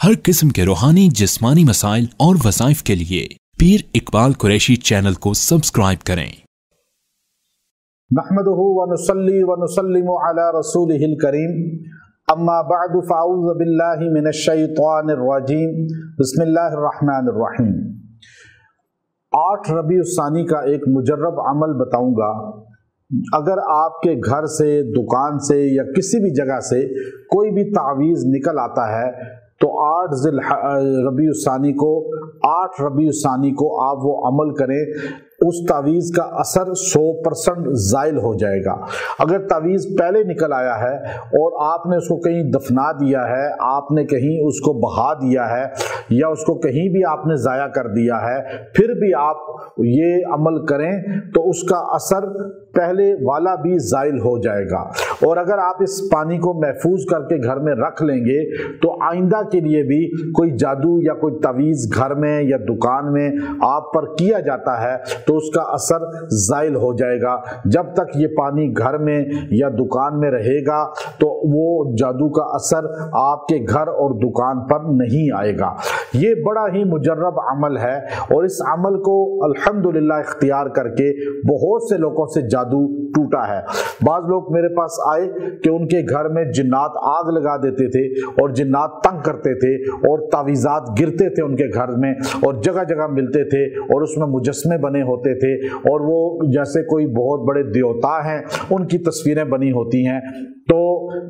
हर किस्म के रूहानी जिस्मानी मसाइल और वज़ाइफ के लिए पीर इकबाल कुरैशी चैनल को सब्सक्राइब करें। नहमदुहु व नुसल्ली व नुसल्लिमु अला रसूलिहिल करीम, अम्मा बअदु फ़अऊज़ु बिल्लाहि मिनश शैतानिर रजीम, बिस्मिल्लाहिर रहमानिर रहीम। 8 रबीउल सानी का एक मुजर्रब अमल बताऊंगा। अगर आपके घर से, दुकान से या किसी भी जगह से कोई भी तावीज़ निकल आता है तो 8 रबीउल सानी को आप वो अमल करें, उस तावीज़ का असर 100% ज़ाइल हो जाएगा। अगर तावीज़ पहले निकल आया है और आपने उसको कहीं दफना दिया है, आपने कहीं उसको बहा दिया है या उसको कहीं भी आपने ज़ाया कर दिया है, फिर भी आप ये अमल करें तो उसका असर पहले वाला भी ज़ाइल हो जाएगा। और अगर आप इस पानी को महफूज करके घर में रख लेंगे तो आइंदा के लिए भी कोई जादू या कोई तावीज़ घर में या दुकान में आप पर किया जाता है तो उसका असर ज़ाइल हो जाएगा। जब तक ये पानी घर में या दुकान में रहेगा तो वो जादू का असर आपके घर और दुकान पर नहीं आएगा। ये बड़ा ही मुजर्रब अमल है और इस अमल को अल्हम्दुलिल्लाह इख्तियार करके बहुत से लोगों से जादू टूटा है। बाज़ लोग मेरे पास आए कि उनके घर में जिन्नात आग लगा देते थे और जिन्नात तंग करते थे और तावीज़ात गिरते थे उनके घर में और जगह जगह मिलते थे और उसमें मुजस्मे बने होते थे और वो जैसे कोई बहुत बड़े देवता हैं उनकी तस्वीरें बनी होती हैं। तो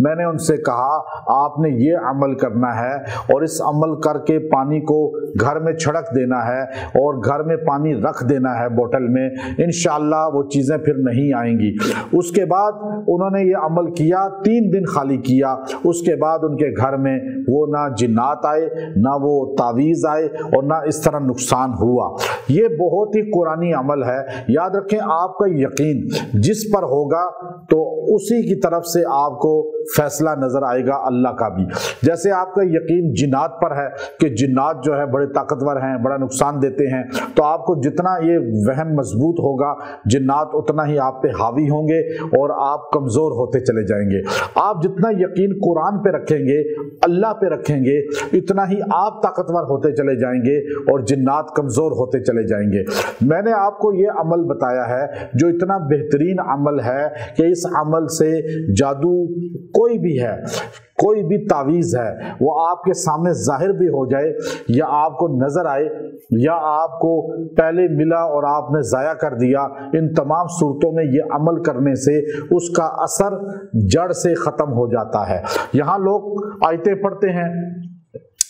मैंने उनसे कहा आपने ये अमल करना है और इस अमल करके पानी को घर में छिड़क देना है और घर में पानी रख देना है बोतल में, इंशाअल्लाह वो चीज़ें फिर नहीं आएंगी। उसके बाद उन्होंने ये अमल किया, 3 दिन खाली किया। उसके बाद उनके घर में वो ना जिन्नात आए, ना वो तावीज़ आए और ना इस तरह नुकसान हुआ। ये बहुत ही कुरानी अमल है। याद रखें, आपका यकीन जिस पर होगा तो उसी की तरफ से आपको फैसला नजर आएगा अल्लाह का भी। जैसे आपका यकीन जिन्नात पर है कि जिन्नात जो है बड़े ताकतवर हैं, बड़ा नुकसान देते हैं, तो आपको जितना ये वहम मजबूत होगा जिन्नात उतना ही आप पे हावी होंगे और आप कमज़ोर होते चले जाएंगे। आप जितना यकीन कुरान पे रखेंगे, अल्लाह पे रखेंगे, इतना ही आप ताकतवर होते चले जाएंगे और जिन्नात कमज़ोर होते चले जाएंगे। मैंने आपको ये अमल बताया है जो इतना बेहतरीन अमल है कि इस अमल से जादू कोई भी है, कोई भी तावीज़ है, वो आपके सामने जाहिर भी हो जाए या आपको नजर आए या आपको पहले मिला और आपने ज़ाया कर दिया, इन तमाम सूरतों में ये अमल करने से उसका असर जड़ से ख़त्म हो जाता है। यहाँ लोग आयतें पढ़ते हैं,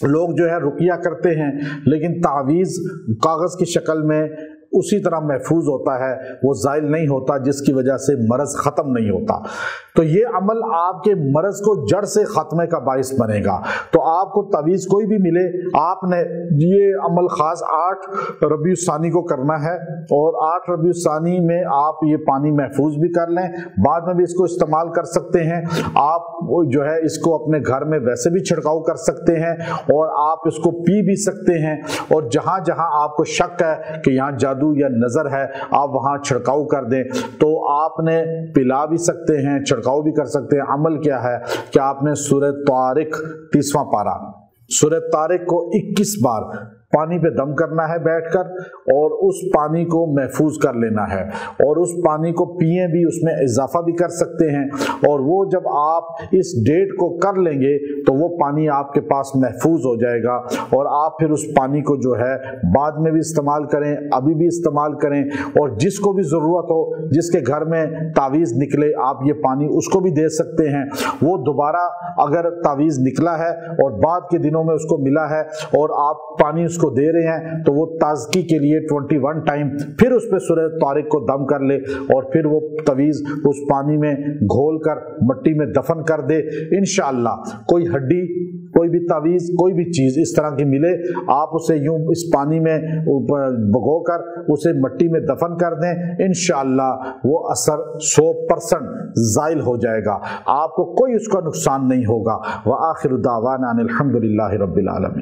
लोग जो है रुकिया करते हैं, लेकिन तावीज़ कागज़ की शक्ल में उसी तरह महफूज होता है, वो ज़ाइल नहीं होता, जिसकी वजह से मरज़ ख़त्म नहीं होता। तो ये अमल आपके मरज़ को जड़ से ख़त्मे का बाइस बनेगा। तो आपको तावीज़ कोई भी मिले, आपने ये अमल ख़ास 8 रबीउल सानी को करना है और 8 रबीउल सानी में आप ये पानी महफूज भी कर लें, बाद में भी इसको इस्तेमाल कर सकते हैं। आप जो है इसको अपने घर में वैसे भी छिड़काव कर सकते हैं और आप इसको पी भी सकते हैं। और जहाँ जहाँ आपको शक है कि यहाँ जादू या नजर है, आप वहां छिड़काव कर दें, तो आपने पिला भी सकते हैं, छिड़काव भी कर सकते हैं। अमल क्या है कि आपने सूरह तारिक 30वां पारा, सूरह तारिक को 21 बार पानी पे दम करना है बैठकर और उस पानी को महफूज कर लेना है और उस पानी को पिए भी, उसमें इजाफा भी कर सकते हैं। और वो जब आप इस डेट को कर लेंगे तो वो पानी आपके पास महफूज हो जाएगा और आप फिर उस पानी को जो है बाद में भी इस्तेमाल करें, अभी भी इस्तेमाल करें और जिसको भी ज़रूरत हो, जिसके घर में तावीज़ निकले, आप ये पानी उसको भी दे सकते हैं। वो दोबारा अगर तावीज़ निकला है और बाद के दिनों में उसको मिला है और आप पानी उसको दे रहे हैं तो वो ताजगी के लिए 21 टाइम फिर उस पे सूरह तारिक को दम कर ले और फिर वो तावीज़ उस पानी में घोल कर मिट्टी में दफन कर दे। इंशाअल्लाह कोई हड्डी, कोई भी तावीज़, कोई भी चीज़ इस तरह की मिले, आप उसे यूं इस पानी में भिगोकर उसे मिट्टी में दफन कर दें, इंशाअल्लाह वो असर 100% ज़ाइल हो जाएगा, आपको कोई उसका नुकसान नहीं होगा। व आखिर दावाना अनिल हम्दुलिल्लाहि रब्बिल आलमीन।